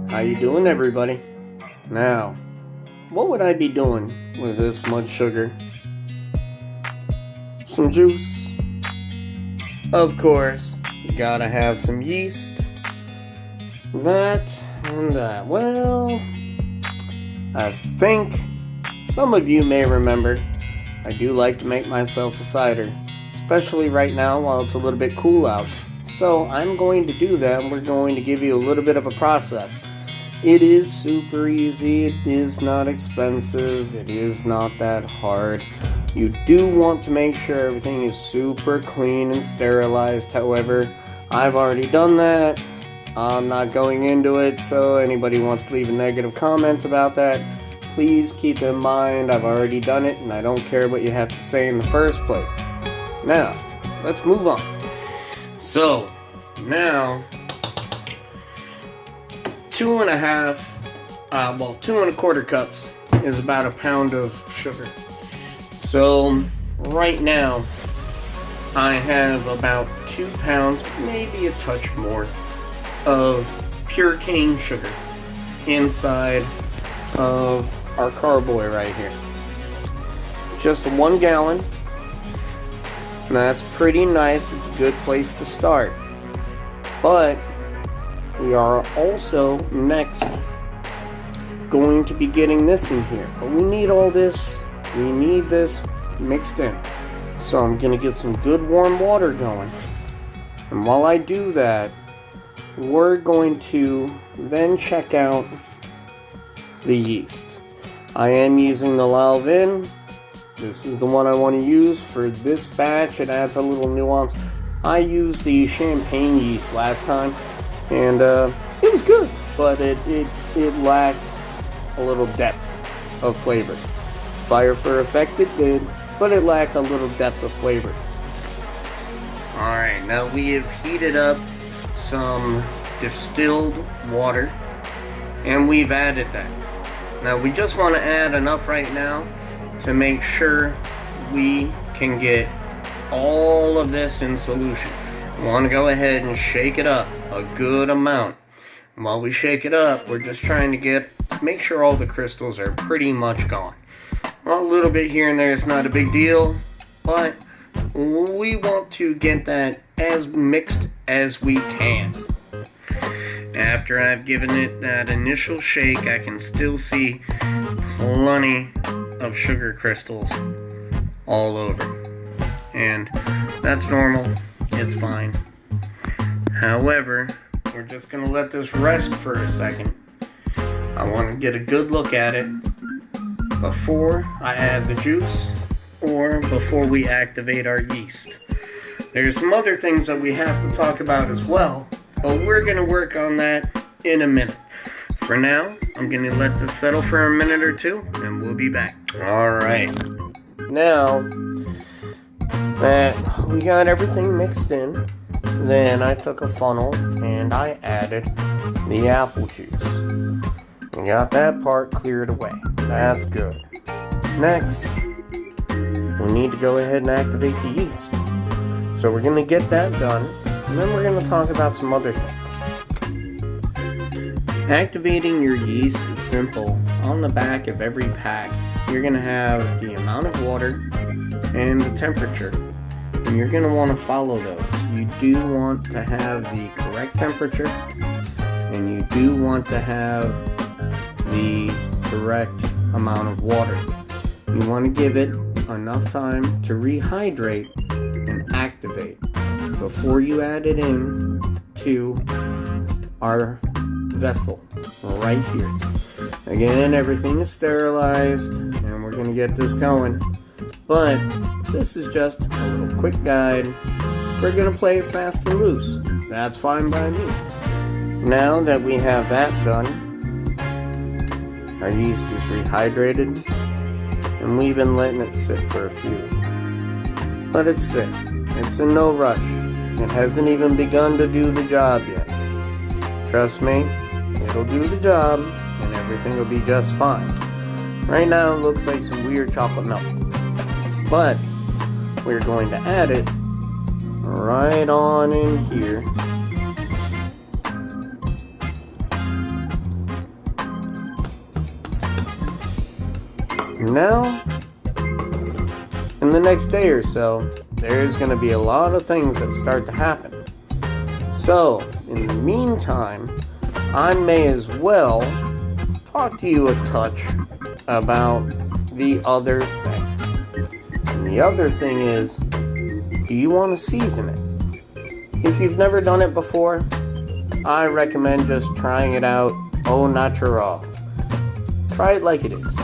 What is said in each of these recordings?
How you doing, everybody? Now, what would I be doing with this much sugar? Some juice. Of course, you gotta have some yeast. That and that. Well, I think some of you may remember I do like to make myself a cider, especially right now while it's a little bit cool out. So I'm going to do that, and we're going to give you a little bit of a process. It is super easy, it is not expensive, it is not that hard. You do want to make sure everything is super clean and sterilized. However, I've already done that. I'm not going into it, so anybody wants to leave a negative comment about that, please keep in mind I've already done it and I don't care what you have to say in the first place. Now, let's move on. So, now, 2.25 cups is about a pound of sugar. So, right now, I have about 2 pounds, maybe a touch more, of pure cane sugar inside of our carboy right here. Just 1 gallon. That's pretty nice. It's a good place to start. But we are also next going to be getting this in here. But we need all this. We need this mixed in. So I'm going to get some good warm water going. And while I do that, we're going to then check out the yeast. I am using the Lalvin. This is the one I want to use for this batch. It adds a little nuance. I used the champagne yeast last time, and it was good, but it lacked a little depth of flavor. Fire for effect it did, but it lacked a little depth of flavor. Alright, now we have heated up some distilled water, and we've added that. Now we just want to add enough right now to make sure we can get all of this in solution. We want to go ahead and shake it up a good amount. And while we shake it up, we're just trying to make sure all the crystals are pretty much gone. Well, a little bit here and there is not a big deal, but we want to get that as mixed as we can. After I've given it that initial shake, I can still see plenty of sugar crystals all over, and that's normal, it's fine. However, we're just gonna let this rest for a second. I want to get a good look at it before I add the juice or before we activate our yeast. There's some other things that we have to talk about as well, but we're gonna work on that in a minute. For now, I'm going to let this settle for a minute or two, and we'll be back. Alright. Now that we got everything mixed in, then I took a funnel and I added the apple juice. We got that part cleared away. That's good. Next, we need to go ahead and activate the yeast. So we're going to get that done, and then we're going to talk about some other things. Activating your yeast is simple. On the back of every pack, you're going to have the amount of water and the temperature. And you're going to want to follow those. You do want to have the correct temperature, and you do want to have the correct amount of water. You want to give it enough time to rehydrate and activate before you add it in to our vessel right here. Again, everything is sterilized, and we're going to get this going. But this is just a little quick guide. We're going to play it fast and loose. That's fine by me. Now that we have that done, our yeast is rehydrated, and we've been letting it sit for a few. Let it sit. It's in no rush. It hasn't even begun to do the job yet. Trust me, it'll do the job, and everything will be just fine. Right now it looks like some weird chocolate milk, but we're going to add it right on in here Now, in the next day or so, there's going to be a lot of things that start to happen. So, in the meantime, I may as well talk to you a touch about the other thing. And the other thing is, do you want to season it? If you've never done it before, I recommend just trying it out au natural. Try it like it is.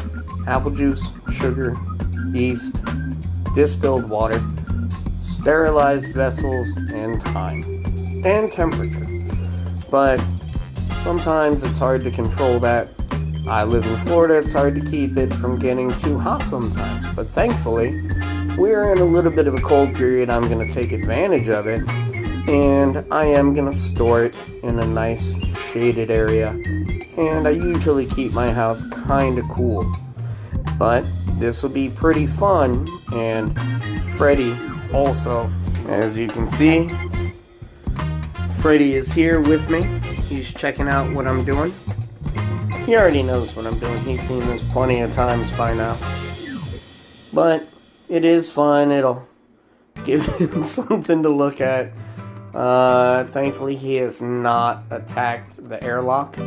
Apple juice, sugar, yeast, distilled water, sterilized vessels, and time. And temperature. But sometimes it's hard to control that. I live in Florida, it's hard to keep it from getting too hot sometimes. But thankfully, we're in a little bit of a cold period. I'm going to take advantage of it. And I am going to store it in a nice shaded area. And I usually keep my house kind of cool. But this will be pretty fun. And Freddy also, as you can see, Freddy is here with me. He's checking out what I'm doing. He already knows what I'm doing. He's seen this plenty of times by now. But it is fun. It'll give him something to look at. Thankfully, he has not attacked the airlock,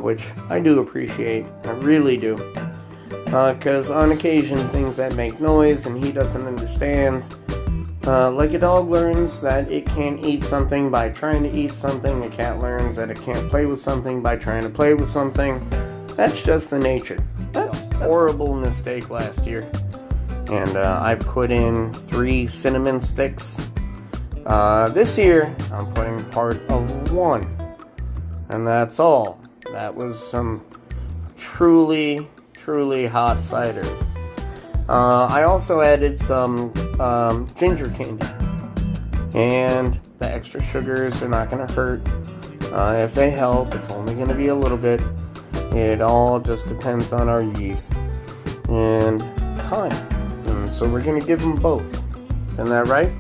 which I do appreciate. I really do. Because on occasion, things that make noise and he doesn't understand. Like a dog learns that it can't eat something by trying to eat something. A cat learns that it can't play with something by trying to play with something. That's just the nature. That's a horrible mistake last year. And I put in 3 cinnamon sticks. This year, I'm putting part of 1. And that's all. That was some truly hot cider. I also added some ginger candy. And the extra sugars are not going to hurt. If they help, it's only going to be a little bit. It all just depends on our yeast and time. And so we're going to give them both. Isn't that right?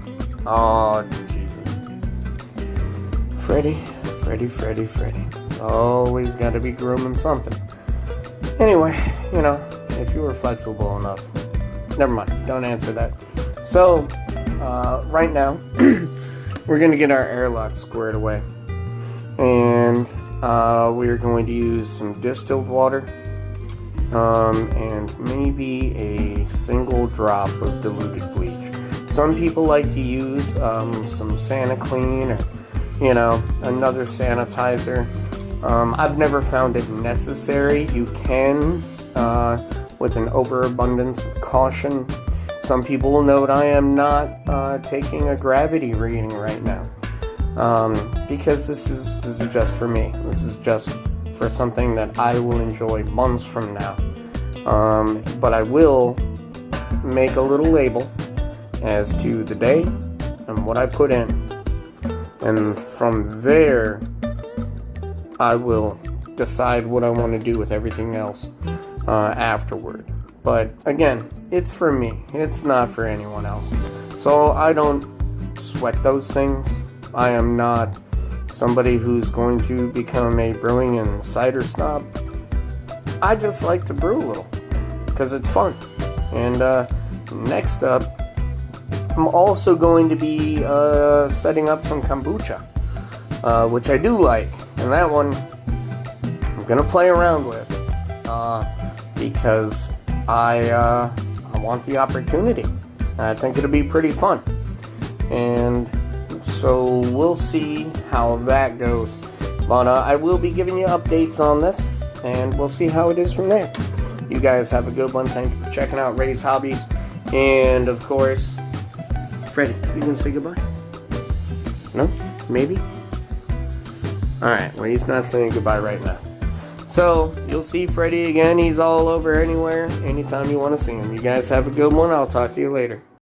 Oh, Jesus. Freddy. Always got to be grooming something. Anyway, if you were flexible enough. Never mind, don't answer that. So, right now, we're going to get our airlock squared away. And we're going to use some distilled water. And maybe a single drop of diluted bleach. Some people like to use some Santa Clean or, another sanitizer. I've never found it necessary. You can, with an overabundance of caution. Some people will note I am not taking a gravity reading right now. Because this is just for me. This is just for something that I will enjoy months from now. But I will make a little label as to the day and what I put in. And from there, I will decide what I want to do with everything else afterward. But again, it's for me. It's not for anyone else. So I don't sweat those things. I am not somebody who's going to become a brewing and cider snob. I just like to brew a little because it's fun. And next up, I'm also going to be setting up some kombucha, which I do like. And that one I'm going to play around with because I want the opportunity. I think it'll be pretty fun. And so we'll see how that goes. But I will be giving you updates on this, and we'll see how it is from there. You guys have a good one. Thank you for checking out Ray's Hobbies. And of course, Freddy, you gonna say goodbye? No? Maybe? Alright, well, he's not saying goodbye right now. So, you'll see Freddy again. He's all over anywhere, anytime you want to see him. You guys have a good one. I'll talk to you later.